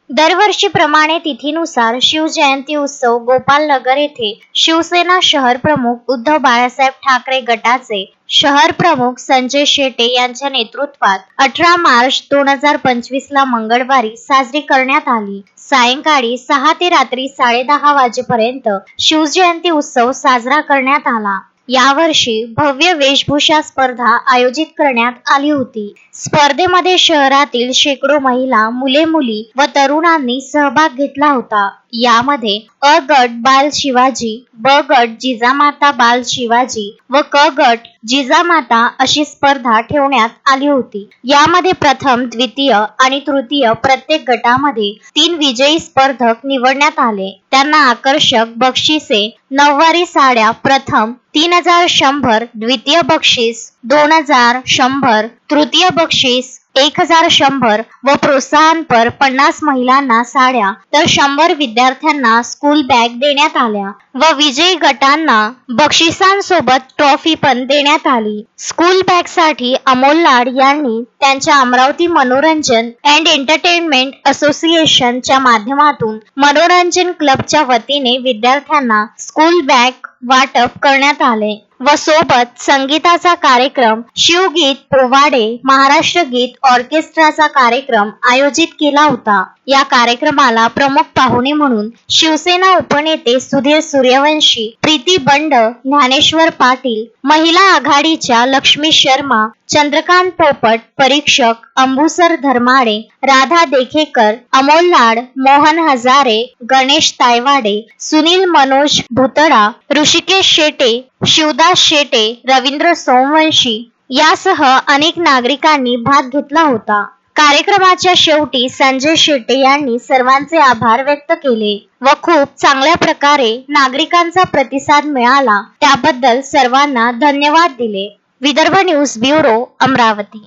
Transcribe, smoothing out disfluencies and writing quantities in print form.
दरवर्षीप्रमाणे तिथीनुसार शिवजयंती उत्सव गोपालनगर येथे शिवसेना शहर प्रमुख उद्धव बाळासाहेब ठाकरे गटाचे शहर प्रमुख संजय शेटे यांच्या नेतृत्वात 18 मार्च 2025 ला मंगळवारी साजरी करण्यात आली। सायंकाळी 6 ते रात्री 10:30 वाजेपर्यंत शिवजयंती उत्सव साजरा करण्यात आला। यावर्षी भव्य वेशभूषा स्पर्धा आयोजित करण्यात आली होती। स्पर्धेमध्ये शहरातील शेकडो महिला, मुले-मुली व तरुणांनी सहभाग घेतला होता। यामध्ये अ गट बाल शिवाजी, ब गट जिजामाता बाल शिवाजी व क गट जिजामाता अशी स्पर्धा ठेवण्यात आली होती। यामध्ये प्रथम, द्वितीय आणि तृतीय प्रत्येक गटामध्ये 3 विजयी स्पर्धक निवडण्यात आले। त्यांना आकर्षक बक्षिसे, नऊवारी साड्या प्रथम 3100, द्वितीय बक्षीस 2100, तृतीय बक्षीस 1100 व प्रोत्साहनपर 50 महिलांना साड्या तर 100 विद्यार्थ्यांना स्कूल बॅग देण्यात आल्या व विजयी गटांना बक्षिसांसोबत ट्रॉफी पण देण्यात आली। स्कूल बॅग साठी अमोल लाड यांनी त्यांच्या अमरावती मनोरंजन अँड एंटरटेनमेंट असोसिएशनच्या माध्यमातून मनोरंजन क्लबच्या वतीने विद्यार्थ्यांना स्कूल बॅग वाटप करण्यात आले व सोबत संगीताचा कार्यक्रम, शिवगीत, पोवाडे, महाराष्ट्र गीत ऑर्केस्ट्राचा कार्यक्रम आयोजित केला होता। या कार्यक्रमाला प्रमुख पाहुणे म्हणून शिवसेना उपनेते सुधीर सूर्यवंशी, प्रीती बंड, ज्ञानेश्वर पाटील, महिला आघाडीच्या लक्ष्मी शर्मा, चंद्रकांत पोपट, परीक्षक अंबुसर धर्माडे, राधा देखेकर, अमोल लाड, मोहन हजारे, गणेश तायवाडे, सुनील मनोज भुतडा, ऋषिकेश शेटे, शिवदास शेटे, रवींद्र सोमवंशी यासह अनेक नागरिकांनी भाग घेतला होता। कार्यक्रमाच्या शेवटी संजय शेटे यांनी सर्वांचे आभार व्यक्त केले व खूप चांगल्या प्रकारे नागरिकांचा प्रतिसाद मिळाला त्याबद्दल सर्वांना धन्यवाद दिले। Vidarbha news bureau, Amravati.